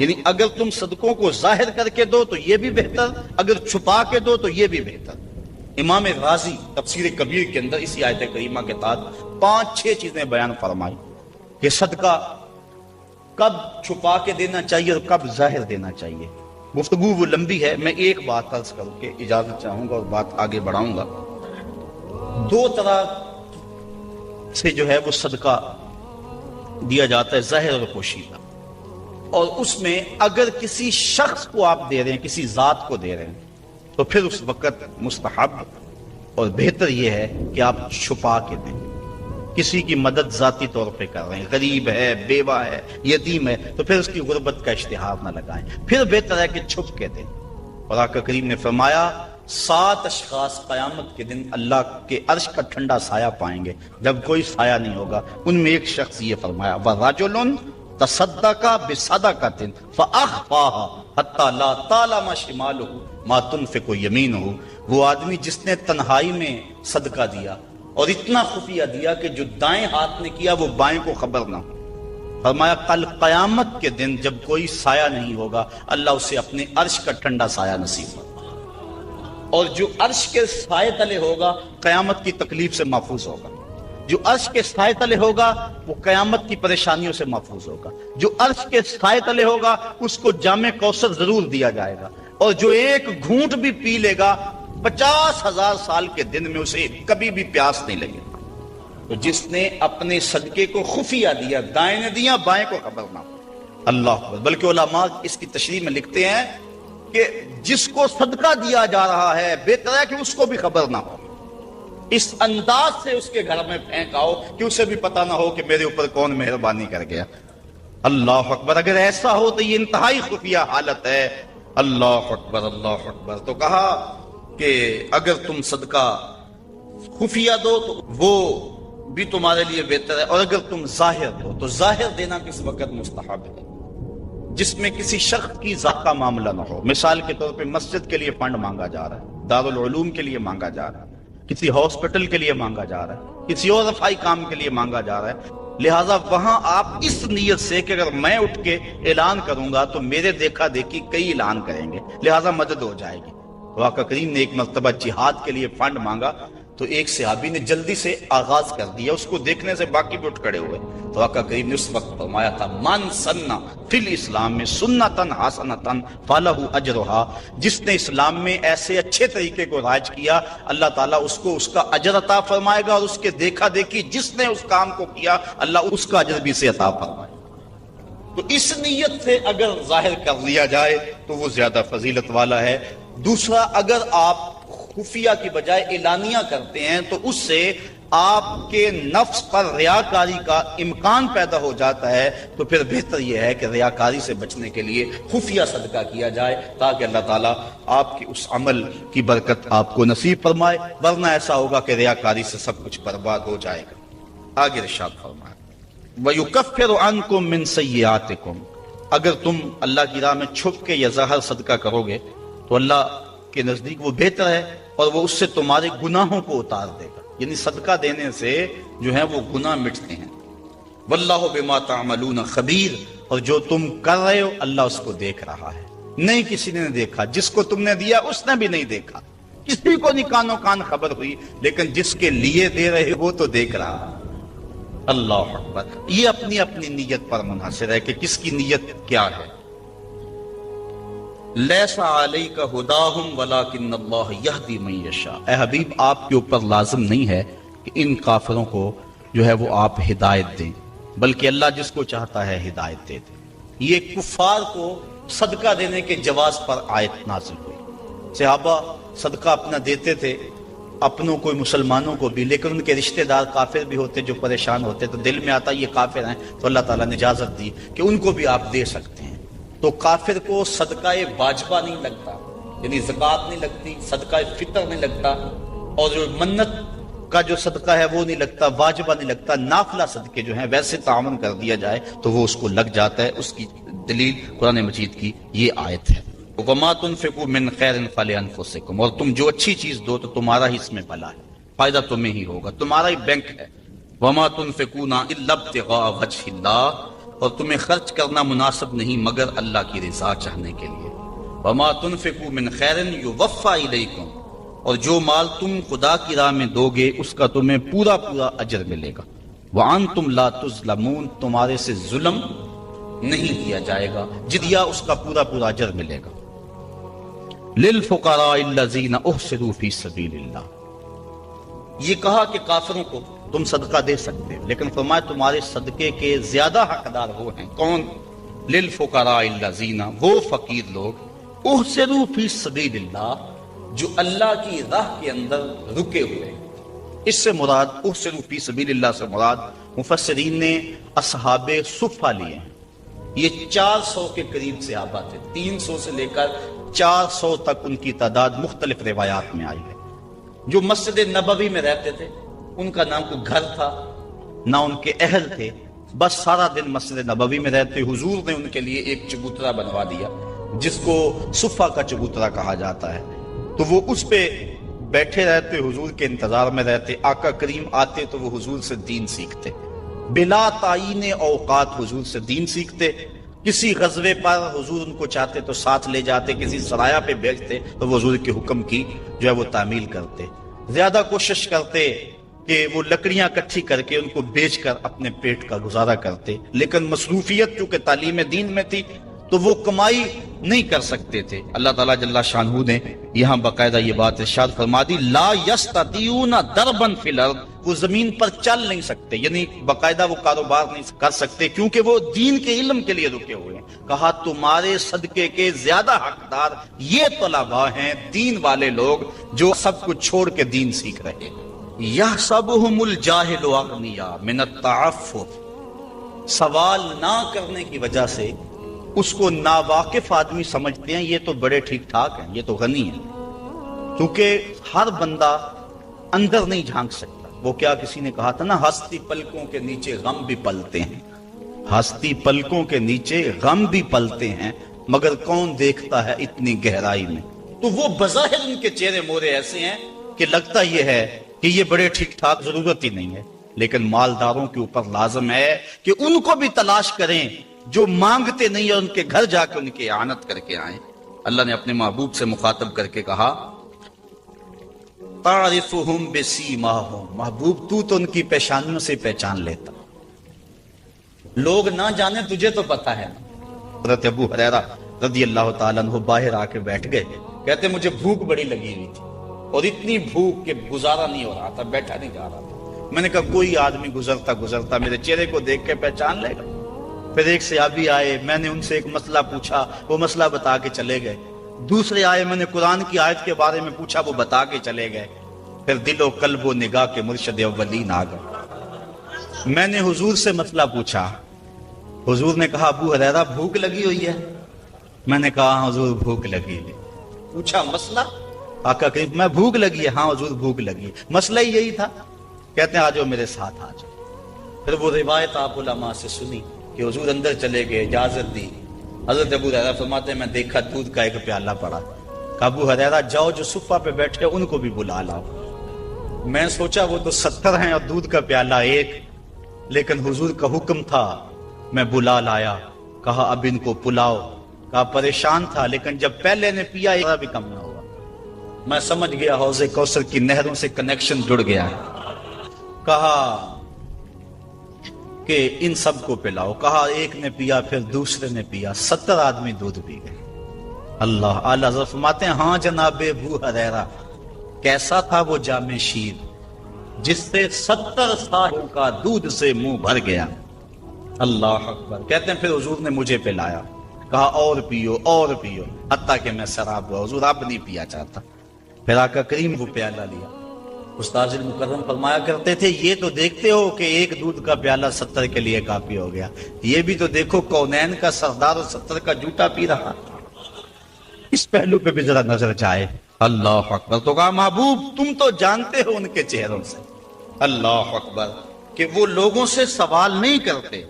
یعنی اگر تم صدقوں کو ظاہر کر کے دو تو یہ بھی بہتر، اگر چھپا کے دو تو یہ بھی بہتر۔ امام رازی تفسیر کبیر کے اندر اسی آیت کریمہ کے تحت 5-6 چیزیں بیان فرمائی کہ صدقہ کب چھپا کے دینا چاہیے اور کب ظاہر دینا چاہیے۔ گفتگو وہ لمبی ہے، میں ایک بات عرض کر کے اجازت چاہوں گا اور بات آگے بڑھاؤں گا۔ 2 طرح سے جو ہے وہ صدقہ دیا جاتا ہے، ظاہر اور پوشیدہ، اور اس میں اگر کسی شخص کو آپ دے رہے ہیں، کسی ذات کو دے رہے ہیں، تو پھر اس وقت مستحب اور بہتر یہ ہے کہ آپ چھپا کے دیں۔ کسی کی مدد ذاتی طور پہ کر رہے ہیں، غریب ہے، بیوہ ہے، یتیم ہے، تو پھر اس کی غربت کا اشتہار نہ لگائیں، پھر بہتر ہے کہ چھپ کے دیں۔ اور آقا کریم نے فرمایا 7 اشخاص قیامت کے دن اللہ کے عرش کا ٹھنڈا سایہ پائیں گے جب کوئی سایہ نہیں ہوگا۔ ان میں ایک شخص یہ فرمایا وَرَجُلٌ تصدق بصدقۃ فأخفاها حتى لا تعلم شماله ما تنفق يمينه، وہ آدمی جس نے تنہائی میں صدقہ دیا اور اتنا خفیہ دیا کہ جو دائیں ہاتھ نے کیا وہ بائیں کو خبر نہ ہو۔ فرمایا کل قیامت کے دن جب کوئی سایہ نہیں ہوگا اللہ اسے اپنے عرش کا ٹھنڈا سایہ نصیب فرمائے، اور جو عرش کے سائے تلے ہوگا قیامت کی تکلیف سے محفوظ ہوگا، جو عرش کے سائے تلے ہوگا وہ قیامت کی پریشانیوں سے محفوظ ہوگا، جو عرش کے سائے تلے ہوگا اس کو جام کوثر ضرور دیا جائے گا، اور جو ایک گھونٹ بھی پی لے گا 50,000 سال کے دن میں اسے کبھی بھی پیاس نہیں لگے گا۔ تو جس نے اپنے صدقے کو خفیہ دیا، دائیں نے دیا بائیں کو خبر نہ ہو، اللہ اکبر۔ بلکہ علماء اس کی تشریح میں لکھتے ہیں کہ جس کو صدقہ دیا جا رہا ہے بہتر ہے کہ اس کو بھی خبر نہ ہو، اس انداز سے اس کے گھر میں پھینکاؤ کہ اسے بھی پتہ نہ ہو کہ میرے اوپر کون مہربانی کر گیا۔ اللہ اکبر، اگر ایسا ہو تو یہ انتہائی خفیہ حالت ہے۔ اللہ اکبر اللہ اکبر۔ تو کہا کہ اگر تم صدقہ خفیہ دو تو وہ بھی تمہارے لیے بہتر ہے، اور اگر تم ظاہر دو تو ظاہر دینا کس وقت مستحب ہے، جس میں کسی شخص کی ذات کا معاملہ نہ ہو۔ مثال کے طور پہ مسجد کے لیے فنڈ مانگا جا رہا ہے، دارالعلوم کے لیے مانگا جا رہا ہے، کسی ہاسپٹل کے لیے مانگا جا رہا ہے، کسی اور رفائی کام کے لیے مانگا جا رہا ہے، لہٰذا وہاں آپ اس نیت سے کہ اگر میں اٹھ کے اعلان کروں گا تو میرے دیکھا دیکھی کئی اعلان کریں گے، لہٰذا مدد ہو جائے گی۔ تو آقا کریم نے ایک مرتبہ جہاد کے لیے فنڈ مانگا تو ایک صحابی نے جلدی سے آغاز کر دیا، اس کو دیکھنے سے باقی بھی اٹھ کھڑے ہوئے۔ تو آقا کریم نے اس وقت فرمایا تھا من سنہ فی الاسلام میں سنتن حسنتن فلہ اجرہا، جس نے اسلام میں ایسے اچھے طریقے کو رائج کیا اللہ تعالیٰ اس کو اس کا اجر عطا فرمائے گا، اور اس کے دیکھا دیکھی جس نے اس کام کو کیا اللہ اس کا اجر بھی سے عطا فرمائے گا۔ تو اس نیت سے اگر ظاہر کر لیا جائے تو وہ زیادہ فضیلت والا ہے۔ دوسرا، اگر آپ خفیہ کی بجائے اعلانیہ کرتے ہیں تو اس سے آپ کے نفس پر ریاکاری کا امکان پیدا ہو جاتا ہے، تو پھر بہتر یہ ہے کہ ریاکاری سے بچنے کے لیے خفیہ صدقہ کیا جائے تاکہ اللہ تعالیٰ آپ کے اس عمل کی برکت آپ کو نصیب فرمائے، ورنہ ایسا ہوگا کہ ریاکاری سے سب کچھ برباد ہو جائے گا۔ آگے ارشاد فرمائے وَيُكَفِّرُ عَنْكُم مِّن سَيِّئَاتِكُم، اگر تم اللہ کی راہ میں چھپ کے یا ظاہر صدقہ کرو گے تو اللہ کے نزدیک وہ بہتر ہے، اور وہ اس سے تمہارے گناہوں کو اتار دے گا، یعنی صدقہ دینے سے جو ہے وہ گناہ مٹتے ہیں۔ واللہ بما تعملون خبیر، اور جو تم کر رہے ہو اللہ اس کو دیکھ رہا ہے، نہیں کسی نے دیکھا، جس کو تم نے دیا اس نے بھی نہیں دیکھا، کسی کو نہیں کانوں کان خبر ہوئی، لیکن جس کے لیے دے رہے وہ تو دیکھ رہا ہے۔ اللہ اکبر۔ یہ اپنی اپنی نیت پر منحصر ہے کہ کس کی نیت کیا ہے۔ لیس علیک ہداہم ولکن اللہ یہدی من یشاء، اے حبیب آپ کے اوپر لازم نہیں ہے کہ ان کافروں کو جو ہے وہ آپ ہدایت دیں، بلکہ اللہ جس کو چاہتا ہے ہدایت دے دے۔ یہ کفار کو صدقہ دینے کے جواز پر آیت نازل ہوئی۔ صحابہ صدقہ اپنا دیتے تھے، اپنوں کو مسلمانوں کو بھی، لیکن ان کے رشتہ دار کافر بھی ہوتے جو پریشان ہوتے، تو دل میں آتا یہ کافر ہیں، تو اللہ تعالیٰ نے اجازت دی کہ ان کو بھی آپ دے سکتے ہیں۔ تو کافر کو صدقہ واجبہ نہیں لگتا، یعنی زکوٰۃ نہیں لگتی، صدقہ فطر نہیں لگتا، اور جو منت کا جو صدقہ ہے وہ نہیں لگتا، واجبہ نہیں لگتا، نافلہ صدقے جو ہیں ویسے تعاون کر دیا جائے تو وہ اس کو لگ جاتا ہے۔ اس کی دلیل قرآن مجید کی یہ آیت ہے۔ وَمَا تُنْفِقُوا مِنْ خَيْرٍ فَلِأَنفُسِكُمْ، اور تم جو اچھی چیز دو تو تمہارا ہی اس میں بھلا ہے، فائدہ تمہیں ہی ہوگا، تمہارا ہی بینک ہے۔ وَمَا تُنْفِقُونَ إِلَّا ابْتِغَاءَ وَجْهِ اللَّهِ، اور تمہیں خرچ کرنا مناسب نہیں مگر اللہ کی رضا چاہنے کے لیے۔ وما تنفقوا من خیر یوفی الیکم، اور جو مال تم خدا کی راہ میں دو گے اس کا تمہیں پورا پورا اجر ملے گا۔ وانتم لا تظلمون، تمہارے سے ظلم نہیں کیا جائے گا، جدیا اس کا پورا پورا اجر ملے گا۔ للفقراء الذین احصروا فی سبیل اللہ، یہ کہا کہ کافروں کو تم صدقہ دے سکتے ہو، لیکن فرمایا تمہارے صدقے کے زیادہ حقدار وہ ہیں۔ کون؟ للفقراء الذین، وہ فقیر لوگ، احصروا فی سبیل اللہ، جو اللہ کی راہ کے اندر رکے ہوئے ہیں۔ اس سے مراد احصروا فی سبیل اللہ سے مراد مفسرین نے اصحاب صفہ لیے ہیں۔ یہ 400 کے قریب صحابہ تھے، 300 سے لے کر 400 تک ان کی تعداد مختلف روایات میں آئی ہے۔ جو مسجد نبوی میں رہتے تھے، ان کا نام کوئی گھر تھا نہ ان کے اہل تھے، بس سارا دن مسجد نبوی میں رہتے۔ حضور نے ان کے لیے ایک چبوترا بنوا دیا جس کو صفہ کا چبوترا کہا جاتا ہے، تو وہ اس پہ بیٹھے رہتے، حضور کے انتظار میں رہتے۔ آقا کریم آتے تو وہ حضور سے دین سیکھتے، بلا تعین اوقات حضور سے دین سیکھتے۔ کسی غزوے پر حضور ان کو چاہتے تو ساتھ لے جاتے، کسی سرایہ پہ بھیجتے تو وہ حضور کے حکم کی جو ہے وہ تعمیل کرتے۔ زیادہ کوشش کرتے کہ وہ لکڑیاں اکٹھی کر کے ان کو بیچ کر اپنے پیٹ کا گزارا کرتے، لیکن مصروفیت چونکہ تعلیم دین میں تھی تو وہ کمائی نہیں کر سکتے تھے۔ اللہ تعالیٰ جل شانہ نے یہاں باقاعدہ یہ بات ارشاد فرما دی، لا یستطیعون ضربا فی الارض، وہ زمین پر چل نہیں سکتے، یعنی باقاعدہ وہ کاروبار نہیں کر سکتے کیونکہ وہ دین کے علم کے لیے رکے ہوئے ہیں۔ کہا تمہارے صدقے کے زیادہ حقدار یہ طلباء ہیں، دین والے لوگ جو سب کچھ چھوڑ کے دین سیکھ رہے ہیں۔ یحسبهم الجاہل اغنیاء من التعفف، سوال نہ کرنے کی وجہ سے اس کو ناواقف آدمی سمجھتے ہیں یہ تو بڑے ٹھیک ٹھاک ہیں، یہ تو غنی ہیں، کیونکہ ہر بندہ اندر نہیں جھانک سکتا۔ وہ کیا کسی نے کہا تھا نا، ہستی پلکوں کے نیچے غم بھی پلتے ہیں، ہستی پلکوں کے نیچے غم بھی پلتے ہیں، مگر کون دیکھتا ہے اتنی گہرائی میں۔ تو وہ بظاہر ان کے چہرے مورے ایسے ہیں کہ لگتا یہ ہے کہ یہ بڑے ٹھیک ٹھاک، ضرورت ہی نہیں ہے، لیکن مالداروں کے اوپر لازم ہے کہ ان کو بھی تلاش کریں جو مانگتے نہیں اور ان کے گھر جا کے ان کی اعانت کر کے آئیں۔ اللہ نے اپنے محبوب سے مخاطب کر کے کہا، تعرفہم بسیماہم، محبوب تو ان کی پیشانیوں سے پہچان لیتا، لوگ نہ جانے تجھے تو پتا ہے۔ حضرت ابو ہریرہ رضی اللہ تعالیٰ عنہ باہر آ کے بیٹھ گئے، کہتے مجھے بھوک بڑی لگی ہوئی تھی اور اتنی بھوک کہ گزارا نہیں ہو رہا تھا، بیٹھا نہیں جا رہا تھا۔ میں نے کہا کوئی آدمی گزرتا میرے چہرے کو دیکھ کے پہچان لے گا۔ پھر ایک صحابی آئے، میں نے ان سے ایک مسئلہ پوچھا، وہ مسئلہ بتا کے چلے گئے۔ دوسرے آئے، میں نے قرآن کی آیت کے بارے میں پوچھا، وہ بتا کے چلے گئے۔ پھر دل و قلب و نگاہ کے مرشد اولین آ گئے۔ میں نے حضور سے مسئلہ پوچھا، حضور نے کہا ابو ہریرہ بھوک لگی ہوئی ہے؟ میں نے کہا ہاں حضور بھوک لگی ہے۔ پوچھا مسئلہ؟ آقا کریم میں بھوک لگی ہے؟ ہاں حضور بھوک لگی ہے۔ مسئلہ ہی یہی تھا؟ کہتے ہیں آ جاؤ میرے ساتھ آ جاؤ۔ پھر وہ روایت آپ علماء سے سنی کہ حضور اندر چلے گئے، اجازت دی۔ حضرت ابو ہریرہ فرماتے ہیں میں دیکھا دودھ کا ایک پیالہ پڑا، کہا ابو ہریرہ جاؤ جو صفہ پہ بیٹھے ان کو بھی بلا لاؤ۔ میں سوچا وہ تو 70 ہیں اور دودھ کا پیالہ ایک، لیکن حضور کا حکم تھا، میں بلا لایا، کہا اب ان کو پلاؤ۔ کہا پریشان تھا لیکن جب پہلے نے پیا ذرا بھی کم نہ ہوا۔ میں سمجھ گیا حوض کوثر کی نہروں سے کنیکشن جڑ گیا ہے۔ کہا کہ ان سب کو پلاؤ، کہا ایک نے پیا، پھر دوسرے نے پیا، 70 آدمی دودھ پی گئے۔ اللہ اعلیٰ حضرت فرماتے ہیں ہاں جناب ابو ہریرہ، کیسا تھا وہ جام شیر جس سے 70 سالوں کا دودھ سے منہ بھر گیا۔ اللہ اکبر۔ کہتے ہیں پھر حضور نے مجھے پلایا، کہا اور پیو اور پیو، حتیٰ کہ میں سراب ہوا، حضور اب نہیں پیا چاہتا۔ پھر آقا کریم وہ پیالہ لیا۔ استاذ المکرم فرمایا کرتے تھے یہ تو دیکھتے ہو کہ ایک دودھ کا پیالہ 70 کے لیے کافی ہو گیا، یہ بھی تو دیکھو کونین کا سردار 70 کا جوٹا پی رہا، اس پہلو پہ بھی ذرا نظر جائے۔ اللہ اکبر۔ تو کہا محبوب تم تو جانتے ہو ان کے چہروں سے، اللہ اکبر، کہ وہ لوگوں سے سوال نہیں کرتے،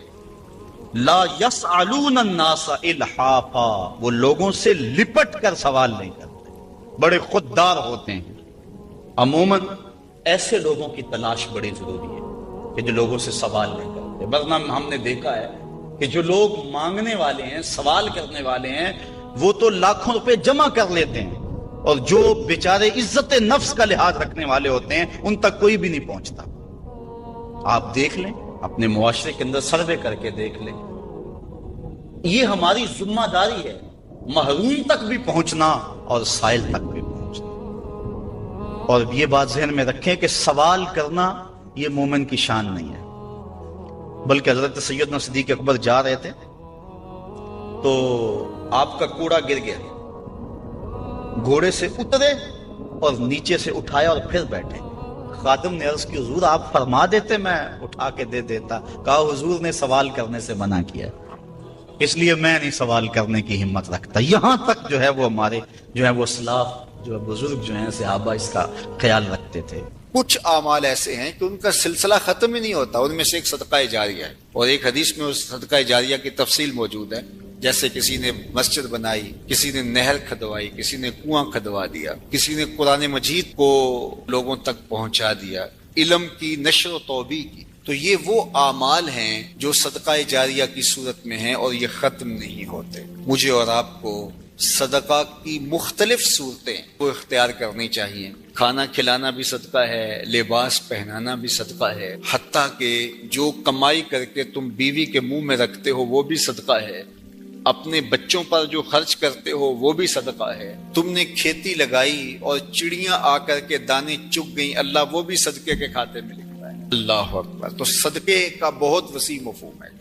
لا یسألون الناس الحافا، وہ لوگوں سے لپٹ کر سوال نہیں کرتے، بڑے خوددار ہوتے ہیں۔ عموماً ایسے لوگوں کی تلاش بڑی ضروری ہے کہ جو لوگوں سے سوال نہیں کرتے، ورنہ ہم نے دیکھا ہے کہ جو لوگ مانگنے والے ہیں، سوال کرنے والے ہیں، وہ تو لاکھوں روپے جمع کر لیتے ہیں، اور جو بیچارے عزت نفس کا لحاظ رکھنے والے ہوتے ہیں ان تک کوئی بھی نہیں پہنچتا۔ آپ دیکھ لیں، اپنے معاشرے کے اندر سروے کر کے دیکھ لیں، یہ ہماری ذمہ داری ہے، محروم تک بھی پہنچنا اور سائل تک بھی پہنچنا۔ اور یہ بات ذہن میں رکھیں کہ سوال کرنا یہ مومن کی شان نہیں ہے، بلکہ حضرت سیدنا صدیق اکبر جا رہے تھے تو آپ کا کوڑا گر گیا، گھوڑے سے اترے اور نیچے سے اٹھایا اور پھر بیٹھے۔ خادم نے عرض کی حضور آپ فرما دیتے میں اٹھا کے دے دیتا۔ کہا حضور نے سوال کرنے سے منع کیا، اس لیے میں نہیں سوال کرنے کی ہمت رکھتا۔ یہاں تک جو ہے وہ ہمارے جو ہے وہ اسلاف جو بزرگ جو ہیں صحابہ اس کا خیال رکھتے تھے۔ کچھ اعمال ایسے ہیں کہ ان کا سلسلہ ختم ہی نہیں ہوتا، ان میں سے ایک صدقہ جاریہ ہے، اور ایک حدیث میں اس صدقہ جاریہ کی تفصیل موجود ہے، جیسے کسی نے مسجد بنائی، کسی نے نہر کھدوائی، کسی نے کنواں کھدوا دیا، کسی نے قرآن مجید کو لوگوں تک پہنچا دیا، علم کی نشر و توبیع کی۔ تو یہ وہ اعمال ہیں جو صدقہ جاریہ کی صورت میں ہیں اور یہ ختم نہیں ہوتے۔ مجھے اور آپ کو صدقہ کی مختلف صورتیں کو اختیار کرنی چاہیے۔ کھانا کھلانا بھی صدقہ ہے، لباس پہنانا بھی صدقہ ہے، حتیٰ کہ جو کمائی کر کے تم بیوی کے منہ میں رکھتے ہو وہ بھی صدقہ ہے، اپنے بچوں پر جو خرچ کرتے ہو وہ بھی صدقہ ہے، تم نے کھیتی لگائی اور چڑیاں آ کر کے دانے چگ گئیں، اللہ وہ بھی صدقے کے کھاتے میں لکھتا ہے۔ اللہ اکبر۔ تو صدقے کا بہت وسیع مفہوم ہے،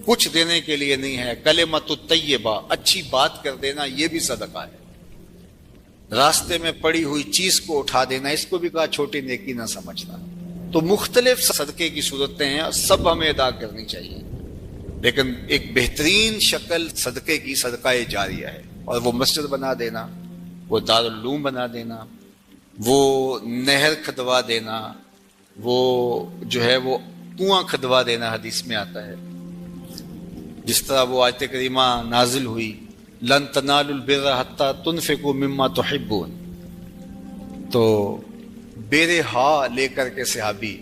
کچھ دینے کے لیے نہیں ہے۔ کلمۃ الطیبہ، اچھی بات کر دینا، یہ بھی صدقہ ہے۔ راستے میں پڑی ہوئی چیز کو اٹھا دینا، اس کو بھی کہا چھوٹی نیکی نہ سمجھنا۔ تو مختلف صدقے کی صورتیں ہیں اور سب ہمیں ادا کرنی چاہیے، لیکن ایک بہترین شکل صدقے کی صدقہ جاریہ ہے، اور وہ مسجد بنا دینا، وہ دارالعلوم بنا دینا، وہ نہر کھدوا دینا، وہ جو ہے وہ کنواں کھدوا دینا، حدیث میں آتا ہے۔ جس طرح وہ آیت کریمہ نازل ہوئی، لن تنالوا البر حتی تنفقوا مما تحبون، تو بے-رحا لے کر کے صحابی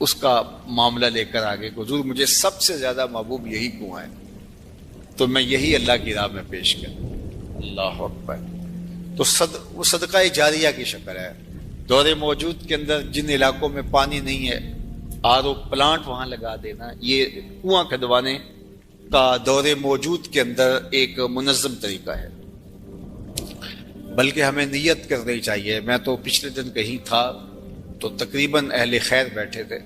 اس کا معاملہ لے کر آگے، حضور مجھے سب سے زیادہ محبوب یہی کنواں ہے، تو میں یہی اللہ کی راہ میں پیش کروں۔ اللہ اکبر۔ تو وہ صدقہ جاریہ کی شکل ہے۔ دور موجود کے اندر جن علاقوں میں پانی نہیں ہے، آر او پلانٹ وہاں لگا دینا، یہ کنواں کھدوانے کا دور موجود کے اندر ایک منظم طریقہ ہے۔ بلکہ ہمیں نیت کرنی چاہیے۔ میں تو پچھلے دن کہیں تھا تو تقریباً اہل خیر بیٹھے تھے،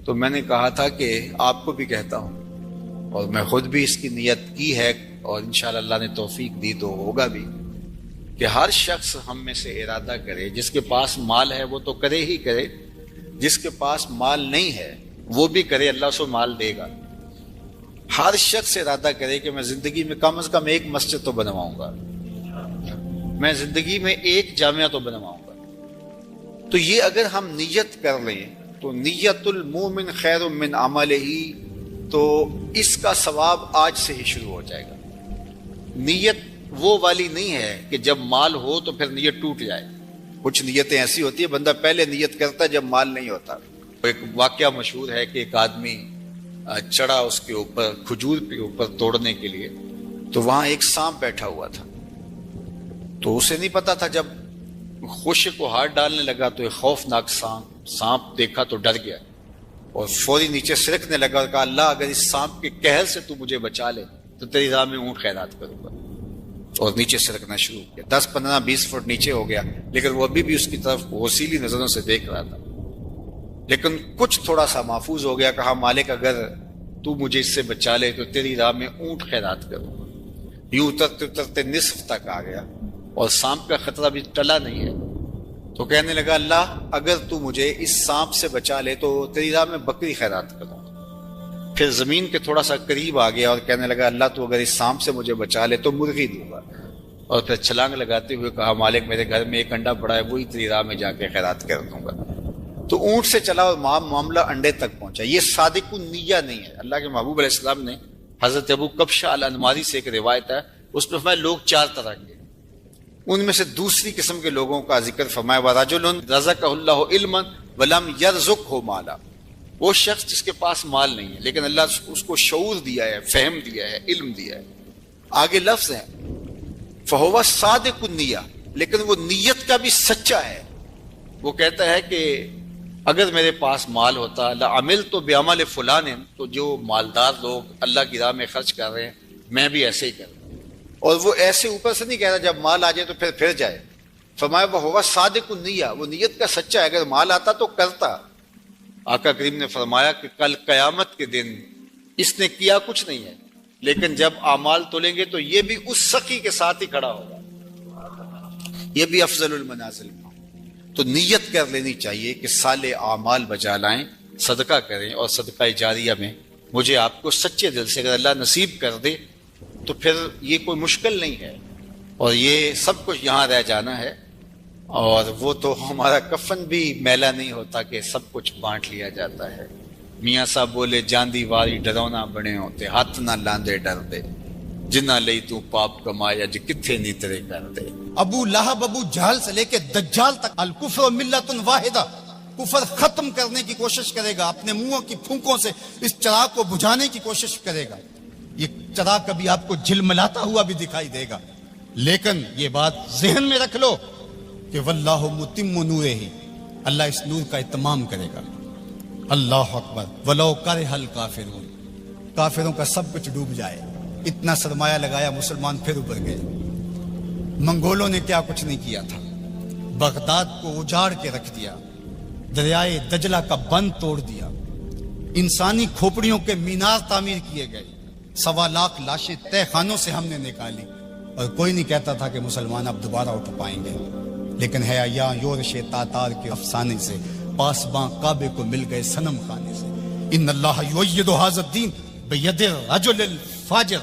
تو میں نے کہا تھا کہ آپ کو بھی کہتا ہوں، اور میں خود بھی اس کی نیت کی ہے، اور انشاءاللہ اللہ نے توفیق دی تو ہوگا بھی، کہ ہر شخص ہم میں سے ارادہ کرے، جس کے پاس مال ہے وہ تو کرے ہی کرے، جس کے پاس مال نہیں ہے وہ بھی کرے، اللہ اس کو مال دے گا۔ ہر شخص ارادہ کرے کہ میں زندگی میں کم از کم ایک مسجد تو بنواؤں گا، میں زندگی میں ایک جامعہ تو بنواؤں گا۔ تو یہ اگر ہم نیت کر لیں تو نیت المومن خیر من عملہ، تو اس کا ثواب آج سے ہی شروع ہو جائے گا۔ نیت وہ والی نہیں ہے کہ جب مال ہو تو پھر نیت ٹوٹ جائے۔ کچھ نیتیں ایسی ہوتی ہیں بندہ پہلے نیت کرتا ہے جب مال نہیں ہوتا۔ ایک واقعہ مشہور ہے کہ ایک آدمی چڑھا اس کے اوپر کھجور کے اوپر توڑنے کے لیے، تو وہاں ایک سانپ بیٹھا ہوا تھا، تو اسے نہیں پتا تھا، جب خوشے کو ہاتھ ڈالنے لگا تو ایک خوفناک سانپ دیکھا تو ڈر گیا اور فوری نیچے سرکنے لگا اور کہا اللہ اگر اس سانپ کے قہر سے تو مجھے بچا لے تو تیری راہ میں اونٹ خیرات کروں گا، اور نیچے سرکنا شروع کیا۔ 10 15 20 فٹ نیچے ہو گیا، لیکن وہ ابھی بھی اس کی طرف غسیلی نظروں سے دیکھ رہا تھا، لیکن کچھ تھوڑا سا محفوظ ہو گیا۔ کہا مالک اگر تو مجھے اس سے بچا لے تو تیری راہ میں اونٹ خیرات کروں گا۔ یوں اترتے اترتے نصف تک آ گیا اور سانپ کا خطرہ بھی ٹلا نہیں ہے، تو کہنے لگا اللہ اگر تو مجھے اس سانپ سے بچا لے تو تیری راہ میں بکری خیرات کروں گا۔ پھر زمین کے تھوڑا سا قریب آ گیا اور کہنے لگا اللہ تو اگر اس سانپ سے مجھے بچا لے تو مرغی دوں گا، اور پھر چھلانگ لگاتے ہوئے کہا مالک میرے گھر میں ایک انڈا پڑا ہے وہی تیری راہ میں جا کے خیرات کر دوں گا۔ تو اونٹ سے چلا اور معاملہ انڈے تک پہنچا۔ یہ صادق النیہ نہیں ہے۔ اللہ کے محبوب علیہ السلام نے حضرت ابو کبشہ الانماری سے ایک روایت ہے، اس میں فرمایا لوگ 4 طرح کے، ان میں سے دوسری قسم کے لوگوں کا ذکر فرمایا وَرَجُلٌ رَزَقَهُ اللَّهُ عِلْمًا وَلَمْ يَرْزُقْهُ مَالًا، وہ شخص جس کے پاس مال نہیں ہے لیکن اللہ اس کو شعور دیا ہے، فہم دیا ہے، علم دیا ہے. آگے لفظ ہے فہو صادق النیہ، لیکن وہ نیت کا بھی سچا ہے. وہ کہتا ہے کہ اگر میرے پاس مال ہوتا لعملت بعمل فلان، تو جو مالدار لوگ اللہ کی راہ میں خرچ کر رہے ہیں میں بھی ایسے ہی کروں. اور وہ ایسے اوپر سے نہیں کہہ رہا جب مال آ جائے تو پھر جائے. فرمایا وہ صادق النیہ، وہ نیت کا سچا ہے، اگر مال آتا تو کرتا. آقا کریم نے فرمایا کہ کل قیامت کے دن اس نے کیا کچھ نہیں ہے، لیکن جب اعمال تولیں گے تو یہ بھی اس سخی کے ساتھ ہی کھڑا ہوگا، یہ بھی افضل المنازل. تو نیت کر لینی چاہیے کہ صالح اعمال بجا لائیں، صدقہ کریں، اور صدقہ جاریہ میں مجھے آپ کو سچے دل سے اگر اللہ نصیب کر دے تو پھر یہ کوئی مشکل نہیں ہے، اور یہ سب کچھ یہاں رہ جانا ہے. اور وہ تو ہمارا کفن بھی میلا نہیں ہوتا کہ سب کچھ بانٹ لیا جاتا ہے. میاں صاحب بولے جاندی واری ڈرونا بنے ہوتے، ہاتھ نہ لاندے ڈر دے، جنہ لئی تو پاپ کمایا جی کتھے نہیں تیرے کر دے. ابو لہب ابو جہل سے لے کے دجال تک الکفر ملت واحدہ، کفر ختم کرنے کی کوشش کرے گا، اپنے منہوں کی پھونکوں سے اس چراغ کو بجھانے کی کوشش کرے گا. یہ چراغ کبھی آپ کو جھلملاتا ہوا بھی دکھائی دے گا، لیکن یہ بات ذہن میں رکھ لو کہ واللہ متم نورہ، اللہ اس نور کا اتمام کرے گا. اللہ اکبر. ولو کرہ الکافرون، کافروں کا سب کچھ ڈوب جائے. اتنا سرمایہ لگایا، مسلمان پھر ابھر گئے. منگولوں نے کیا کچھ نہیں کیا تھا، بغداد کو اجاڑ کے رکھ دیا، دریائے دجلہ کا بند توڑ دیا، انسانی کھوپڑیوں کے مینار تعمیر کیے گئے، 1.25 لاکھ لاشیں تہ خانوں سے ہم نے نکالی، اور کوئی نہیں کہتا تھا کہ مسلمان اب دوبارہ اٹھ پائیں گے. لیکن ہے یا یورش تاتار کے افسانے سے پاسباں کعبے کو مل گئے صنم خانے سے. ان اللہ یؤید ھذا الدین بید الرجل الفاجر،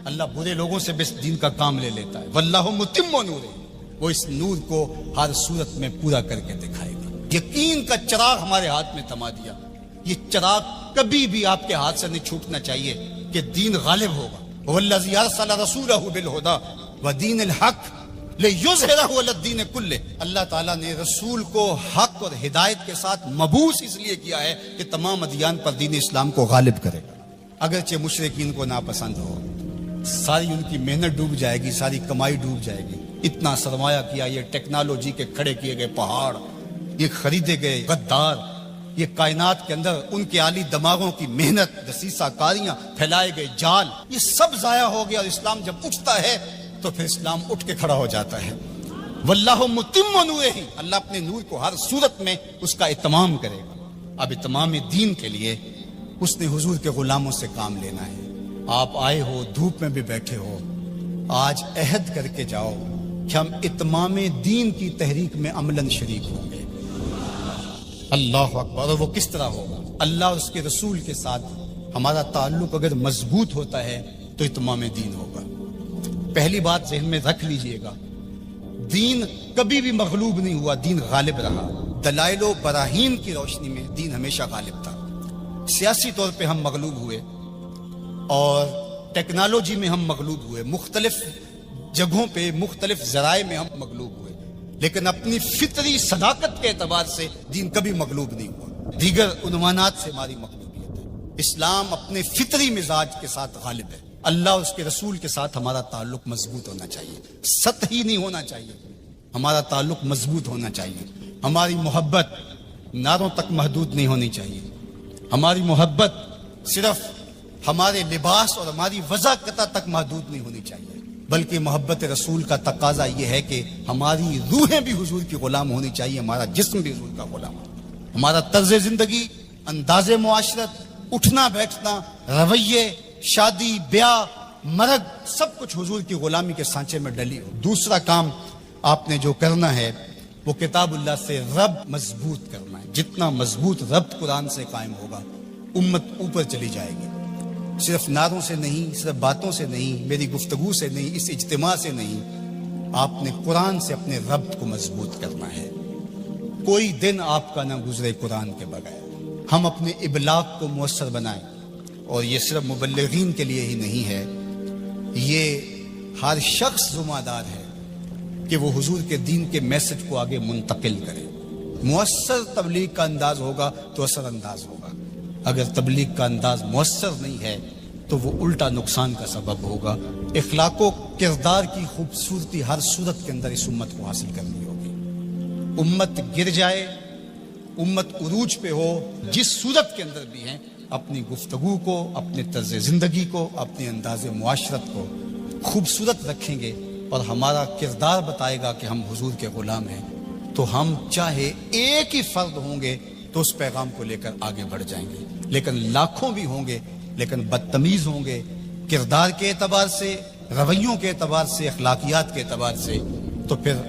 اللہ برے لوگوں سے بھی اس دین کا کام لے لیتا ہے. واللہ متم نورہ، وہ اس نور کو ہر صورت میں پورا کر کے دکھائے گا. یقین کا چراغ ہمارے ہاتھ میں تما دیا. یہ چراغ کبھی بھی آپ کے ہاتھ سے نہیں چھوٹنا چاہیے کہ دین غالب ہوگا. والذی ارسل رسولہ بالھدی ودین الحق لیظہرہ علی الدین کلہ، اللہ تعالیٰ نے رسول کو حق اور ہدایت کے ساتھ مبعوث اس لیے کیا ہے کہ تمام ادیان پر دین اسلام کو غالب کرے گا. اگرچہ مشرکین کو ناپسند ہو، ساری ان کی محنت ڈوب جائے گی، ساری کمائی ڈوب جائے گی. اتنا سرمایہ کیا، یہ ٹیکنالوجی کے کھڑے کیے گئے پہاڑ، یہ خریدے گئے غدار، یہ کائنات کے اندر ان کے عالی دماغوں کی محنت، دسیسہ کاریاں، پھیلائے گئے جال، یہ سب ضائع ہو گیا. اور اسلام جب اٹھتا ہے تو پھر اسلام اٹھ کے کھڑا ہو جاتا ہے. واللہ متم نورہ، اللہ اپنے نور کو ہر صورت میں اس کا اتمام کرے گا. اب اتمام دین کے لیے اس نے حضور کے غلاموں سے کام لینا ہے. آپ آئے ہو، دھوپ میں بھی بیٹھے ہو، آج عہد کر کے جاؤ کہ ہم اتمام دین کی تحریک میں عملاً شریک ہوں گے. اللہ اکبر. اور وہ کس طرح ہوگا؟ اللہ اور اس کے رسول کے ساتھ ہمارا تعلق اگر مضبوط ہوتا ہے تو اتمام دین ہوگا. پہلی بات ذہن میں رکھ لیجئے گا، دین کبھی بھی مغلوب نہیں ہوا، دین غالب رہا. دلائل و براہین کی روشنی میں دین ہمیشہ غالب تھا. سیاسی طور پہ ہم مغلوب ہوئے اور ٹیکنالوجی میں ہم مغلوب ہوئے، مختلف جگہوں پہ مختلف ذرائع میں ہم مغلوب ہوئے، لیکن اپنی فطری صداقت کے اعتبار سے دین کبھی مغلوب نہیں ہوا. دیگر عنوانات سے ہماری مغلوبیت ہے. اسلام اپنے فطری مزاج کے ساتھ غالب ہے. اللہ اور اس کے رسول کے ساتھ ہمارا تعلق مضبوط ہونا چاہیے، سطحی نہیں ہونا چاہیے. ہمارا تعلق مضبوط ہونا چاہیے. ہماری محبت نعروں تک محدود نہیں ہونی چاہیے. ہماری محبت صرف ہمارے لباس اور ہماری وضاحت تک محدود نہیں ہونی چاہیے، بلکہ محبت رسول کا تقاضا یہ ہے کہ ہماری روحیں بھی حضور کی غلام ہونی چاہیے، ہمارا جسم بھی حضور کا غلام ہو. ہمارا طرز زندگی، انداز معاشرت، اٹھنا بیٹھنا، رویے، شادی بیاہ، مرگ، سب کچھ حضور کی غلامی کے سانچے میں ڈلی ہو. دوسرا کام آپ نے جو کرنا ہے وہ کتاب اللہ سے ربط مضبوط کرنا ہے. جتنا مضبوط ربط قرآن سے قائم ہوگا امت اوپر چلی جائے گی. صرف نعروں سے نہیں، صرف باتوں سے نہیں، میری گفتگو سے نہیں، اس اجتماع سے نہیں، آپ نے قرآن سے اپنے ربط کو مضبوط کرنا ہے. کوئی دن آپ کا نہ گزرے قرآن کے بغیر. ہم اپنے ابلاغ کو مؤثر بنائیں، اور یہ صرف مبلغین کے لیے ہی نہیں ہے، یہ ہر شخص ذمہ دار ہے کہ وہ حضور کے دین کے میسج کو آگے منتقل کرے. مؤثر تبلیغ کا انداز ہوگا تو اثر انداز ہوگا. اگر تبلیغ کا انداز مؤثر نہیں ہے تو وہ الٹا نقصان کا سبب ہوگا۔ اخلاق و کردار کی خوبصورتی ہر صورت کے اندر اس امت کو حاصل کرنی ہوگی۔ امت گر جائے، امت عروج پہ ہو، جس صورت کے اندر بھی ہیں، اپنی گفتگو کو، اپنے طرز زندگی کو، اپنے انداز معاشرت کو خوبصورت رکھیں گے اور ہمارا کردار بتائے گا کہ ہم حضور کے غلام ہیں، تو ہم چاہے ایک ہی فرد ہوں گے تو اس پیغام کو لے کر آگے بڑھ جائیں گے، لیکن لاکھوں بھی ہوں گے لیکن بدتمیز ہوں گے کردار کے اعتبار سے، رویوں کے اعتبار سے، اخلاقیات کے اعتبار سے، تو پھر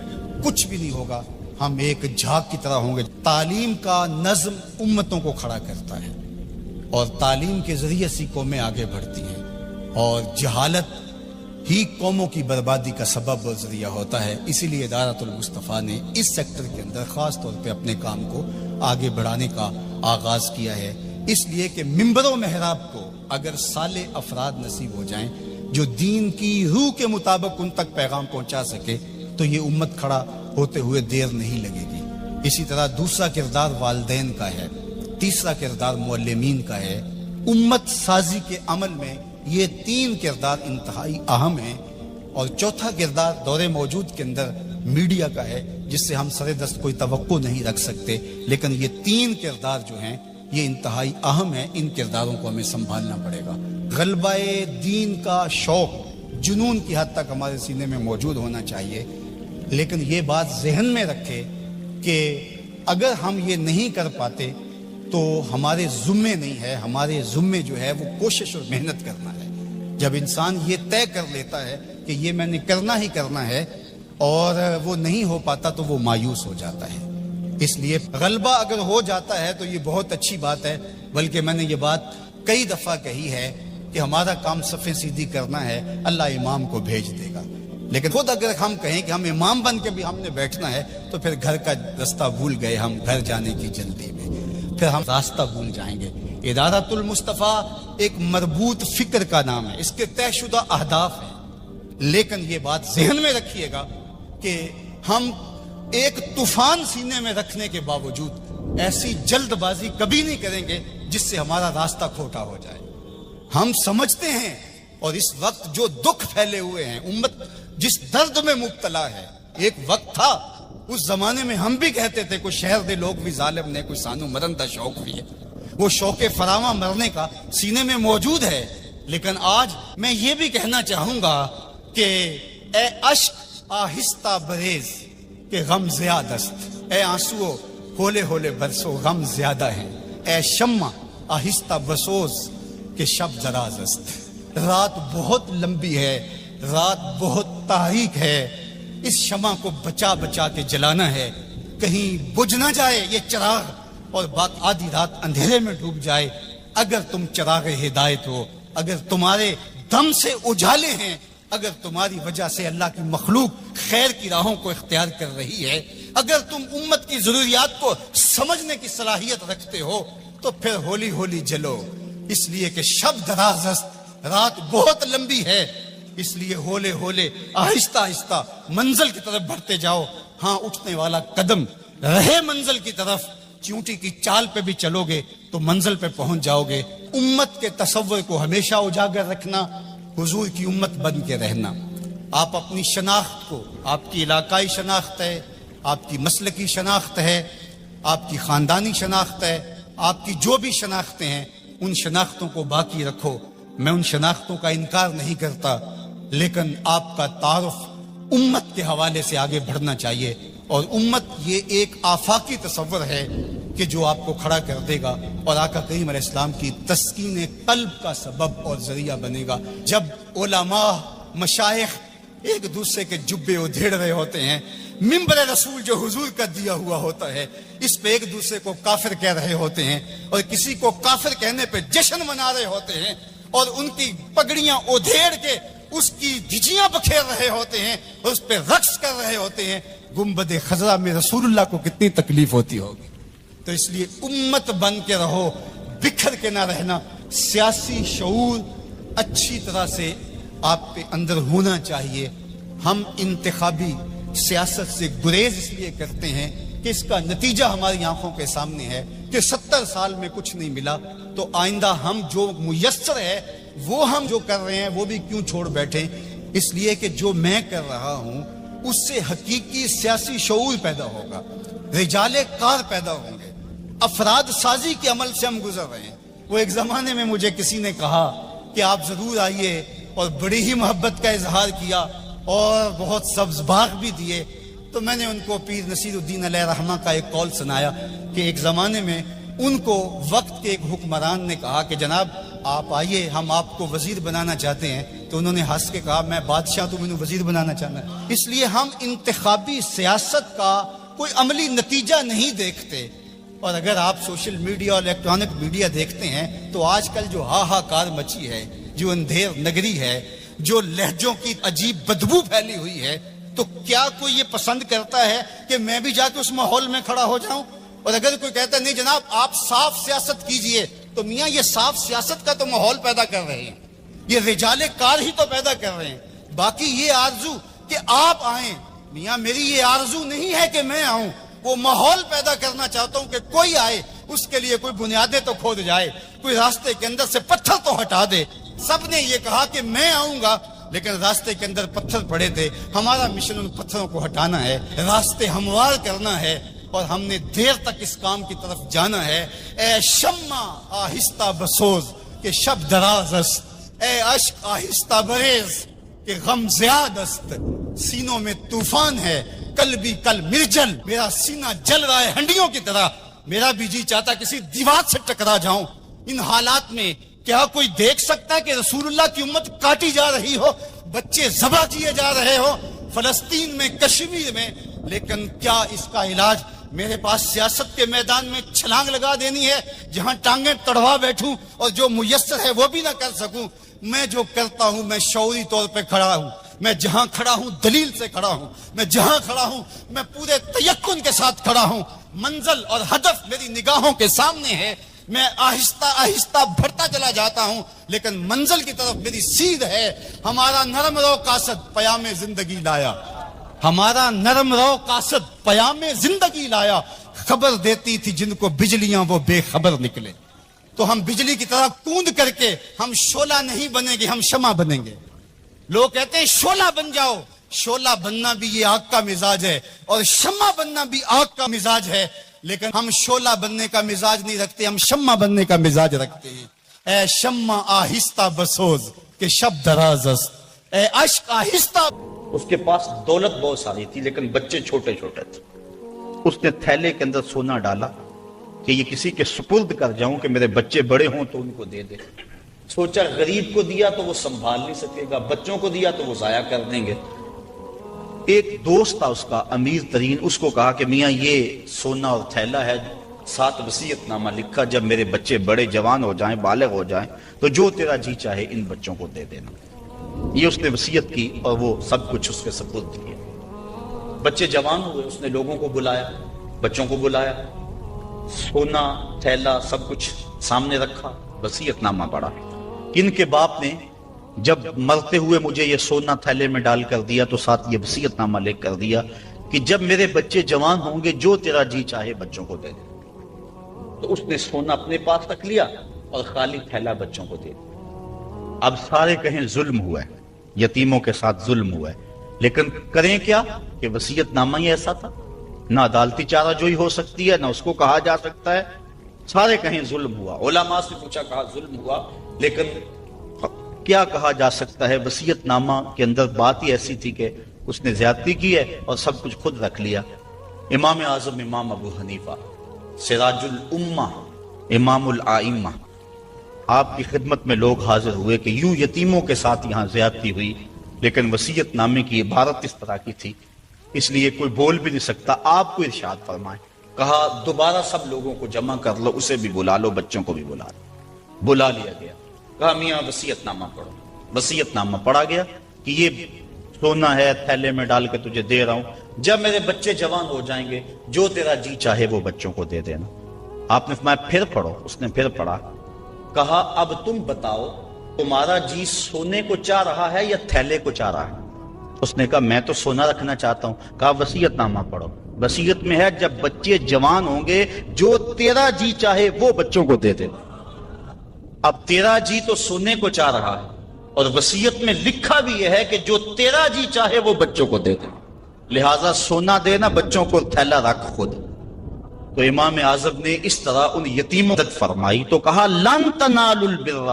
کچھ بھی نہیں ہوگا، ہم ایک جھاگ کی طرح ہوں گے۔ تعلیم کا نظم امتوں کو کھڑا کرتا ہے اور تعلیم کے ذریعے سے قومیں آگے بڑھتی ہیں، اور جہالت ہی قوموں کی بربادی کا سبب اور ذریعہ ہوتا ہے۔ اسی لیے ادارۃ المصطفیٰ نے اس سیکٹر کے اندر خاص طور پہ اپنے کام کو آگے بڑھانے کا آغاز کیا ہے، اس لیے کہ منبر و محراب کو اگر صالح افراد نصیب ہو جائیں جو دین کی روح کے مطابق ان تک پیغام پہنچا سکے تو یہ امت کھڑا ہوتے ہوئے دیر نہیں لگے گی۔ اسی طرح دوسرا کردار والدین کا ہے، تیسرا کردار معلمین کا ہے۔ امت سازی کے عمل میں یہ تین کردار انتہائی اہم ہیں، اور چوتھا کردار دور موجود کے اندر میڈیا کا ہے، جس سے ہم سر دست کوئی توقع نہیں رکھ سکتے، لیکن یہ تین کردار جو ہیں یہ انتہائی اہم ہیں، ان کرداروں کو ہمیں سنبھالنا پڑے گا۔ غلبہ دین کا شوق جنون کی حد تک ہمارے سینے میں موجود ہونا چاہیے، لیکن یہ بات ذہن میں رکھے کہ اگر ہم یہ نہیں کر پاتے تو ہمارے ذمے نہیں ہے، ہمارے ذمے جو ہے وہ کوشش اور محنت کرنا ہے۔ جب انسان یہ طے کر لیتا ہے کہ یہ میں نے کرنا ہی کرنا ہے اور وہ نہیں ہو پاتا تو وہ مایوس ہو جاتا ہے۔ اس لیے غلبہ اگر ہو جاتا ہے تو یہ بہت اچھی بات ہے، بلکہ میں نے یہ بات کئی دفعہ کہی ہے کہ ہمارا کام صفیں سیدھی کرنا ہے، اللہ امام کو بھیج دے گا، لیکن خود اگر ہم کہیں کہ ہم امام بن کے بھی ہم نے بیٹھنا ہے تو پھر گھر کا رستہ بھول گئے، ہم گھر جانے کی جلدی میں پھر ہم راستہ بھول جائیں گے۔ ادارۃ المصطفیٰ ایک مربوط فکر کا نام ہے، اس کے طے شدہ اہداف ہیں، لیکن یہ بات ذہن میں رکھیے گا کہ ہم ایک طوفان سینے میں رکھنے کے باوجود ایسی جلد بازی کبھی نہیں کریں گے جس سے ہمارا راستہ کھوٹا ہو جائے۔ ہم سمجھتے ہیں، اور اس وقت جو دکھ پھیلے ہوئے ہیں، امت جس درد میں مبتلا ہے، ایک وقت تھا اس زمانے میں ہم بھی کہتے تھے کوئی شہر دے لوگ بھی ظالم نے، کوئی سانو مرن دا شوق بھی ہے، وہ شوق فراواں مرنے کا سینے میں موجود ہے، لیکن آج میں یہ بھی کہنا چاہوں گا کہ اے اشک آہستہ بریز کہ غم زیادہ است، اے آنسو ہولے ہولے برسو غم زیادہ ہے، اے شمع آہستہ بسوز کہ شب دراز است۔ رات بہت لمبی ہے، رات بہت تاریک ہے، اس شمع کو بچا بچا کے جلانا ہے، کہیں بجھ نہ جائے یہ چراغ اور باقی آدھی رات اندھیرے میں ڈوب جائے۔ اگر تم چراغ ہدایت ہو، اگر تمہارے دم سے اجالے ہیں، اگر تمہاری وجہ سے اللہ کی مخلوق خیر کی راہوں کو اختیار کر رہی ہے، اگر تم امت کی ضروریات کو سمجھنے کی صلاحیت رکھتے ہو تو پھر ہولی ہولی جلو، اس لیے کہ شب دراز است، رات بہت لمبی ہے، اس لیے ہولے ہولے آہستہ آہستہ منزل کی طرف بڑھتے جاؤ۔ ہاں اٹھنے والا قدم رہے منزل کی طرف، چونٹی کی چال پہ بھی چلو گے تو منزل پہ پہنچ جاؤ گے۔ امت کے تصور کو ہمیشہ اجاگر رکھنا، حضور کی امت بن کے رہنا۔ آپ اپنی شناخت کو، آپ کی علاقائی شناخت ہے، آپ کی مسلکی شناخت ہے، آپ کی خاندانی شناخت ہے، آپ کی جو بھی شناختیں ہیں ان شناختوں کو باقی رکھو۔ میں ان شناختوں کا انکار نہیں کرتا، لیکن آپ کا تعارف امت کے حوالے سے آگے بڑھنا چاہیے، اور امت یہ ایک آفاقی تصور ہے کہ جو آپ کو کھڑا کر دے گا اور آقا کریم علیہ السلام کی تسکین قلب کا سبب اور ذریعہ بنے گا۔ جب علماء مشائخ ایک دوسرے کے جبے ادھیڑ رہے ہوتے ہیں، منبر رسول جو حضور کا دیا ہوا ہوتا ہے اس پہ ایک دوسرے کو کافر کہہ رہے ہوتے ہیں، اور کسی کو کافر کہنے پہ جشن منا رہے ہوتے ہیں، اور ان کی پگڑیاں ادھیڑ کے اس کی دھجیاں بکھیر رہے ہوتے ہیں اور اس پہ رقص کر رہے ہوتے ہیں، گنبد خضرا میں رسول اللہ کو کتنی تکلیف ہوتی ہوگی۔ تو اس لیے امت بن کے رہو، بکھر کے نہ رہنا۔ سیاسی شعور اچھی طرح سے آپ کے اندر ہونا چاہیے۔ ہم انتخابی سیاست سے گریز اس لیے کرتے ہیں کہ اس کا نتیجہ ہماری آنکھوں کے سامنے ہے کہ 70 سال میں کچھ نہیں ملا، تو آئندہ ہم جو میسر ہے وہ ہم جو کر رہے ہیں وہ بھی کیوں چھوڑ بیٹھیں؟ اس لیے کہ جو میں کر رہا ہوں اس سے حقیقی سیاسی شعور پیدا ہوگا، رجال کار پیدا ہوں گے، افراد سازی کے عمل سے ہم گزر رہے ہیں۔ وہ ایک زمانے میں مجھے کسی نے کہا کہ آپ ضرور آئیے، اور بڑی ہی محبت کا اظہار کیا اور بہت سبز باغ بھی دیے۔ تو میں نے ان کو پیر نصیر الدین علیہ رحمہ کا ایک قول سنایا کہ ایک زمانے میں ان کو وقت کے ایک حکمران نے کہا کہ جناب آپ آئیے، ہم آپ کو وزیر بنانا چاہتے ہیں۔ تو انہوں نے ہنس کے کہا میں بادشاہ، تو مجھے وزیر بنانا چاہنا ہے۔ اس لیے ہم انتخابی سیاست کا کوئی عملی نتیجہ نہیں دیکھتے۔ اور اگر آپ سوشل میڈیا اور الیکٹرانک میڈیا دیکھتے ہیں تو آج کل جو ہاہاکار مچی ہے، جو اندھیر نگری ہے، جو لہجوں کی عجیب بدبو پھیلی ہوئی ہے، تو کیا کوئی یہ پسند کرتا ہے کہ میں بھی جا کے اس ماحول میں کھڑا ہو جاؤں؟ اور اگر کوئی کہتا ہے نہیں جناب آپ صاف سیاست کیجئے، تو میاں یہ صاف سیاست کا تو ماحول پیدا کر رہے ہیں، یہ رجال کار ہی تو پیدا کر رہے ہیں۔ باقی یہ آرزو کہ آپ آئیں، میاں میری یہ آرزو نہیں ہے کہ میں آؤں، وہ ماحول پیدا کرنا چاہتا ہوں کہ کوئی آئے، اس کے لیے کوئی بنیادیں تو کھود جائے، کوئی راستے کے اندر سے پتھر تو ہٹا دے۔ سب نے یہ کہا کہ میں آؤں گا، لیکن راستے کے اندر پتھر پڑے تھے۔ ہمارا مشن ان پتھروں کو ہٹانا ہے، راستے ہموار کرنا ہے، اور ہم نے دیر تک اس کام کی طرف جانا ہے۔ اے شمع آہستہ بسوز کہ شب دراز است، اے اشک آہستہ بریز کہ غم زیاد است، سینوں میں طوفان ہے کل بھی کل مرجل، میرا سینہ جل رہا ہے ہنڈیوں کی طرح، میرا بھی جی چاہتا کسی دیوار سے ٹکرا جاؤں۔ ان حالات میں کیا کوئی دیکھ سکتا ہے کہ رسول اللہ کی امت کاٹی جا رہی ہو، بچے ذبح کیے جا رہے ہو فلسطین میں، کشمیر میں؟ لیکن کیا اس کا علاج میرے پاس سیاست کے میدان میں چھلانگ لگا دینی ہے جہاں ٹانگیں تڑوا بیٹھوں اور جو میسر ہے وہ بھی نہ کر سکوں؟ میں جو کرتا ہوں میں شعوری طور پہ کھڑا ہوں، میں جہاں کھڑا ہوں دلیل سے کھڑا ہوں، میں جہاں کھڑا ہوں میں پورے تیقن کے ساتھ کھڑا ہوں، منزل اور ہدف میری نگاہوں کے سامنے ہے، میں آہستہ آہستہ بڑھتا چلا جاتا ہوں لیکن منزل کی طرف میری سیدھ ہے۔ ہمارا نرم رو قاصد پیام زندگی لایا، ہمارا نرم رو قاصد پیام زندگی لایا، خبر دیتی تھی جن کو بجلیاں وہ بے خبر نکلے۔ تو ہم بجلی کی طرح کوند کر کے ہم شعلہ نہیں بنیں گے، ہم شمع بنیں گے۔ لوگ کہتے ہیں شعلہ بن جاؤ، شعلہ بننا بھی یہ آگ کا مزاج ہے اور شمع بننا بھی آگ کا مزاج ہے، لیکن ہم شعلہ بننے کا مزاج نہیں رکھتے، ہم شمع بننے کا مزاج رکھتے ہیں۔ اے شمع آہستہ بسوز کہ شب دراز است، اے اشک آہستہ۔ اس کے پاس دولت بہت ساری تھی لیکن بچے چھوٹے چھوٹے تھے۔ اس نے تھیلے کے اندر سونا ڈالا کہ یہ کسی کے سپرد کر جاؤں کہ میرے بچے بڑے ہوں تو ان کو دے دے۔ سوچا غریب کو دیا تو وہ سنبھال نہیں سکے گا، بچوں کو دیا تو وہ ضائع کر دیں گے۔ ایک دوست تھا اس کا امیر ترین، اس کو کہا کہ میاں یہ سونا اور تھیلا ہے، ساتھ وصیت نامہ لکھا جب میرے بچے بڑے جوان ہو جائیں، بالغ ہو جائیں تو جو تیرا جی چاہے ان بچوں کو دے دینا۔ یہ اس نے وصیت کی اور وہ سب کچھ اس کے سپرد کیا۔ بچے جوان ہوئے، اس نے لوگوں کو بلایا، بچوں کو بلایا، سونا تھیلا سب کچھ سامنے رکھا، وصیت نامہ پڑھا۔ ان کے باپ نے جب مرتے ہوئے مجھے یہ سونا تھیلے میں ڈال کر دیا تو ساتھ یہ وصیت نامہ لکھ کر دیا کہ جب میرے بچے جوان ہوں گے جو تیرا جی چاہے بچوں کو دے دے۔ تو اس نے سونا اپنے پاس رکھ لیا اور خالی تھیلا بچوں کو دے دیا۔ اب سارے کہیں ظلم ہوا ہے، یتیموں کے ساتھ ظلم ہوا ہے، لیکن کریں کیا کہ وصیت نامہ ہی ایسا تھا، نہ عدالتی چارہ جوئی ہو سکتی ہے، نہ اس کو کہا جا سکتا ہے۔ سارے کہیں ظلم ہوا، علماء سے پوچھا کہا ظلم ہوا، لیکن کیا کہا جا سکتا ہے؟ وصیت نامہ کے اندر بات ہی ایسی تھی کہ اس نے زیادتی کی ہے اور سب کچھ خود رکھ لیا۔ امام اعظم امام ابو حنیفہ، سراج الامہ، امام الائمہ، آپ کی خدمت میں لوگ حاضر ہوئے کہ یوں یتیموں کے ساتھ یہاں زیادتی ہوئی، لیکن وصیت نامے کی عبارت اس طرح کی تھی، اس لیے کوئی بول بھی نہیں سکتا۔ آپ کو ارشاد فرمائے، کہا دوبارہ سب لوگوں کو جمع کر لو، اسے بھی بلا لو، بچوں کو بھی بلا لو۔ بلا لیا گیا، کہا میاں وصیت نامہ پڑھو۔ وصیت نامہ پڑھا گیا کہ یہ سونا ہے، تھیلے میں ڈال کے تجھے دے رہا ہوں، جب میرے بچے جوان ہو جائیں گے جو تیرا جی چاہے وہ بچوں کو دے دینا۔ آپ نے فرمایا پھر پڑھو، اس نے پھر پڑھا، کہا اب تم بتاؤ تمہارا جی سونے کو چاہ رہا ہے یا تھیلے کو چاہ رہا ہے؟ اس نے کہا میں تو سونا رکھنا چاہتا ہوں۔ کہا وصیت نامہ پڑھو۔ وصیت میں ہے جب بچے جوان ہوں گے جو تیرا جی چاہے وہ بچوں کو دے دے. اب تیرا جی تو سونے کو چاہ رہا ہے اور وصیت میں لکھا بھی یہ ہے کہ جو تیرا جی چاہے وہ بچوں کو دے دے. لہذا سونا دینا، بچوں کو تھیلا رکھ خود. تو امام اعظم نے اس طرح ان یتیموں کی مدد فرمائی تو کہا لن تنالوا البر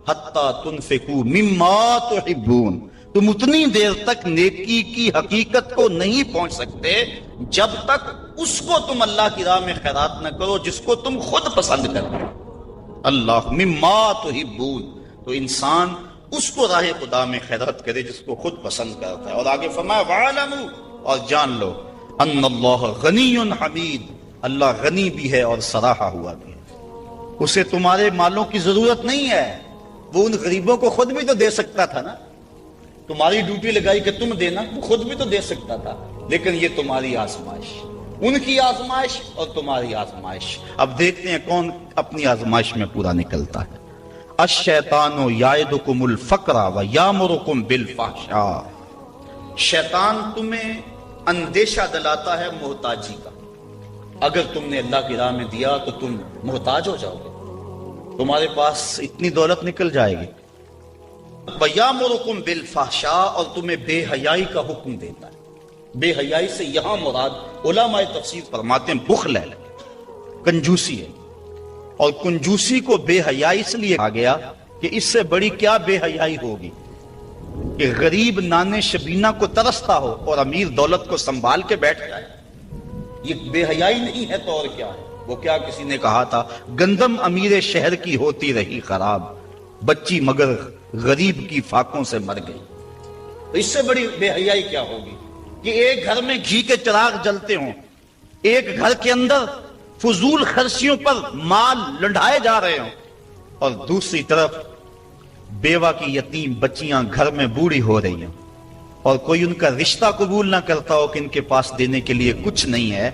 حتی تنفقوا مما تحبون. تم اتنی دیر تک نیکی کی حقیقت کو نہیں پہنچ سکتے جب تک اس کو تم اللہ کی راہ میں خیرات نہ کرو جس کو تم خود پسند کرو. اللہ مما تحبون، تو انسان اس کو راہ خدا میں خیرات کرے جس کو خود پسند کرتا ہے. اور آگے فرمایا وَعَلَمُوا، اور جان لو ان اللہ غنی حمید، اللہ غنی بھی ہے اور سراہا ہوا بھی ہے. اسے تمہارے مالوں کی ضرورت نہیں ہے، وہ ان غریبوں کو خود بھی تو دے سکتا تھا نا. تمہاری ڈیوٹی لگائی کہ تم دینا، وہ خود بھی تو دے سکتا تھا. لیکن یہ تمہاری آزمائش، ان کی آزمائش اور تمہاری آزمائش. اب دیکھتے ہیں کون اپنی آزمائش میں پورا نکلتا ہے. الشیطان یعدکم الفقر ویامرکم بالفحشاء، شیطان تمہیں اندیشہ دلاتا ہے محتاجی کا. اگر تم نے اللہ کی راہ میں دیا تو تم محتاج ہو جاؤ گے، تمہارے پاس اتنی دولت نکل جائے گی. وَيَأْمُرُكُمْ بِالْفَحْشَاءِ، اور تمہیں بے حیائی کا حکم دیتا ہے. بے حیائی سے یہاں مراد علماء تفسیر فرماتے ہیں بخل ہے، کنجوسی ہے. اور کنجوسی کو بے حیائی اس لیے کہا گیا کہ اس سے بڑی کیا بے حیائی ہوگی کہ غریب نانے شبینہ کو ترستا ہو اور امیر دولت کو سنبھال کے بیٹھ جائے. یہ بے حیائی نہیں ہے تو اور کیا ہے. وہ کیا کسی نے کہا تھا گندم امیر شہر کی ہوتی رہی خراب، بچی مگر غریب کی فاقوں سے مر گئی. تو اس سے بڑی بے حیائی کیا ہوگی کہ ایک گھر میں گھی کے چراغ جلتے ہوں، ایک گھر کے اندر فضول خرچیوں پر مال لنڈھائے جا رہے ہوں، اور دوسری طرف بیوہ کی یتیم بچیاں گھر میں بوڑھی ہو رہی ہیں اور کوئی ان کا رشتہ قبول نہ کرتا ہو کہ ان کے پاس دینے کے لیے کچھ نہیں ہے،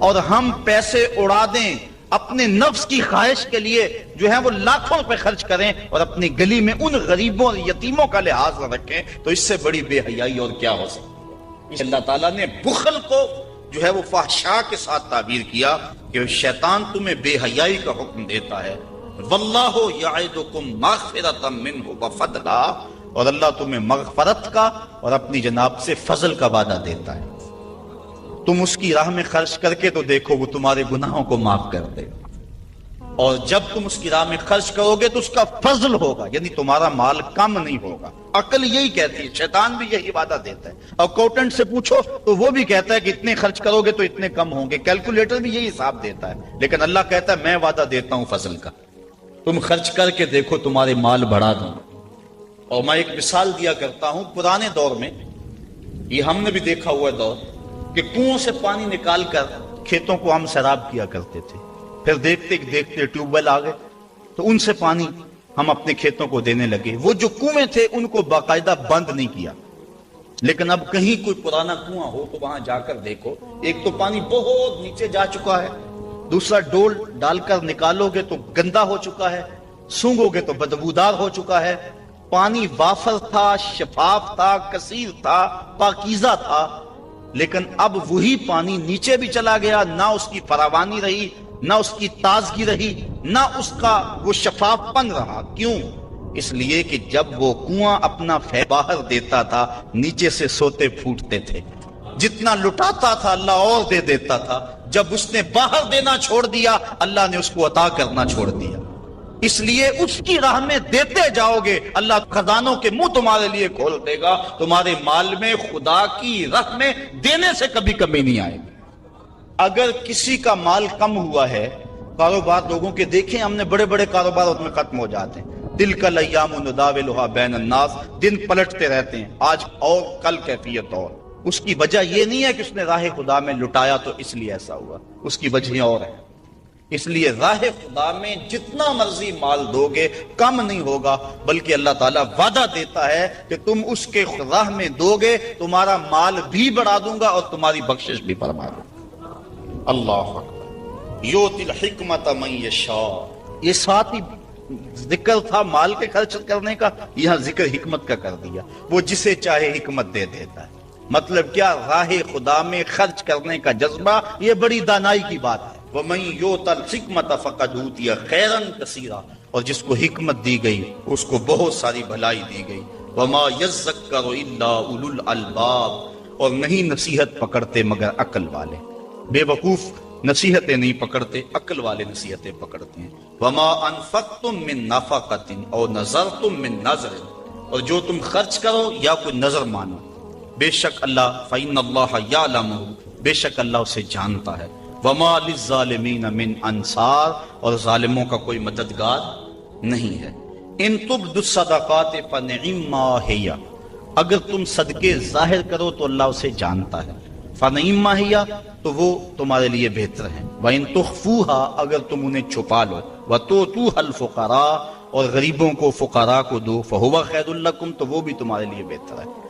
اور ہم پیسے اڑا دیں اپنے نفس کی خواہش کے لیے جو ہے وہ لاکھوں روپے خرچ کریں اور اپنی گلی میں ان غریبوں اور یتیموں کا لحاظ رکھیں. تو اس سے بڑی بے حیائی اور کیا ہو سکتی ہے. اللہ تعالیٰ نے بخل کو جو ہے وہ فحشاء کے ساتھ تعبیر کیا کہ شیطان تمہیں بے حیائی کا حکم دیتا ہے. واللہ یعدکم مغفرۃ منہ وفضلا، اور اللہ تمہیں مغفرت کا اور اپنی جناب سے فضل کا وعدہ دیتا ہے. تم اس کی راہ میں خرچ کر کے تو دیکھو وہ تمہارے گناہوں کو معاف کر دے گا، اور جب تم اس کی راہ میں خرچ کرو گے تو اس کا فضل ہوگا، یعنی تمہارا مال کم نہیں ہوگا. عقل یہی کہتی ہے، شیطان بھی یہی وعدہ دیتا ہے. اکاؤنٹنٹ سے پوچھو تو وہ بھی کہتا ہے کہ اتنے خرچ کرو گے تو اتنے کم ہوں گے. کیلکولیٹر بھی یہی حساب دیتا ہے. لیکن اللہ کہتا ہے میں وعدہ دیتا ہوں فضل کا، تم خرچ کر کے دیکھو تمہارے مال بڑھا دوں. اور میں ایک مثال دیا کرتا ہوں، پرانے دور میں یہ ہم نے بھی دیکھا ہوا دور کہ کنویں سے پانی نکال کر کھیتوں کو ہم سیراب کیا کرتے تھے. پھر دیکھتے دیکھتے ٹیوب ویل آ گئے تو ان سے پانی ہم اپنے کھیتوں کو دینے لگے. وہ جو کنویں تھے ان کو باقاعدہ بند نہیں کیا. لیکن اب کہیں کوئی پرانا کنواں ہو تو وہاں جا کر دیکھو، ایک تو پانی بہت نیچے جا چکا ہے، دوسرا ڈول ڈال کر نکالو گے تو گندا ہو چکا ہے، سونگو گے تو بدبودار ہو چکا ہے. پانی وافر تھا، شفاف تھا، کثیر تھا، پاکیزہ تھا. لیکن اب وہی پانی نیچے بھی چلا گیا، نہ اس کی فراوانی رہی، نہ اس کی تازگی رہی، نہ اس کا وہ شفاف پن رہا. کیوں؟ اس لیے کہ جب وہ کنواں اپنا باہر دیتا تھا نیچے سے سوتے پھوٹتے تھے. جتنا لٹاتا تھا اللہ اور دے دیتا تھا. جب اس نے باہر دینا چھوڑ دیا اللہ نے اس کو عطا کرنا چھوڑ دیا. اس لیے اس کی راہ میں دیتے جاؤ گے اللہ خزانوں کے منہ تمہارے لیے کھول دے گا. تمہارے مال میں خدا کی راہ میں دینے سے کبھی کمی نہیں آئے گی. اگر کسی کا مال کم ہوا ہے، کاروبار لوگوں کے دیکھیں ہم نے بڑے بڑے کاروبار اس میں ختم ہو جاتے ہیں. تلک الایام نداولھا بین الناس، دن پلٹتے رہتے ہیں، آج اور کل کیفیت اور. اس کی وجہ یہ نہیں ہے کہ اس نے راہ خدا میں لٹایا تو اس لیے ایسا ہوا، اس کی وجہ اور ہے. اس لیے راہ خدا میں جتنا مرضی مال دو گے کم نہیں ہوگا، بلکہ اللہ تعالیٰ وعدہ دیتا ہے کہ تم اس کے راہ میں دو گے تمہارا مال بھی بڑھا دوں گا اور تمہاری بخشش بھی فرما دوں گا. اللہ اکبر. یؤتی الحکمت من یشاء، یہ ساتھ ہی ذکر تھا مال کے خرچ کرنے کا، یہاں ذکر حکمت کا کر دیا. وہ جسے چاہے حکمت دے دیتا ہے. مطلب کیا؟ راہ خدا میں خرچ کرنے کا جذبہ، یہ بڑی دانائی کی بات ہے۔ وَمَن يُؤْتَ الْحِكْمَةَ فَقَدْ أُوتِيَ خَيْرًا كَثِيرًا، اور جس کو حکمت دی گئی اس کو بہت ساری بھلائی دی گئی۔ وَمَا يَذَّكَّرُ إِلَّا أُولُو الْأَلْبَابِ، اور نہیں نصیحت پکڑتے مگر عقل والے۔ بے وقوف نصیحتیں نہیں پکڑتے، عقل والے نصیحتیں پکڑتے ہیں۔ وَمَا أَنفَقْتُم مِّن نَفَقَةٍ أَوْ نَذَرْتُم مِّن نَذْرٍ، اور جو تم خرچ کرو یا کوئی نظر مانو، بے شک اللہ فَإِنَّ اللَّهَ يَعْلَمُ، بے شک اللہ اسے جانتا ہے۔ وَمَا لِلظَّالِمِينَ مِنْ أَنصَارٍ، اور ظالموں کا کوئی مددگار نہیں ہے۔ إِن تُبْدُوا الصَّدَقَاتِ فَنِعِمَّا هِيَ، اگر تم صدقے ظاہر کرو تو اللہ اسے جانتا ہے۔ فَنِعِمَّا هِيَ، تو وہ تمہارے لیے بہتر ہے۔ وَإِن تُخْفُوهَا، اگر تم انہیں چھپا لو۔ وَتُؤْتُوهَا الْفُقَرَاءَ، اور غریبوں کو فقراء کو دو۔ فَهُوَ خَيْرٌ لَكُمْ، تو وہ بھی تمہارے لیے بہتر ہے۔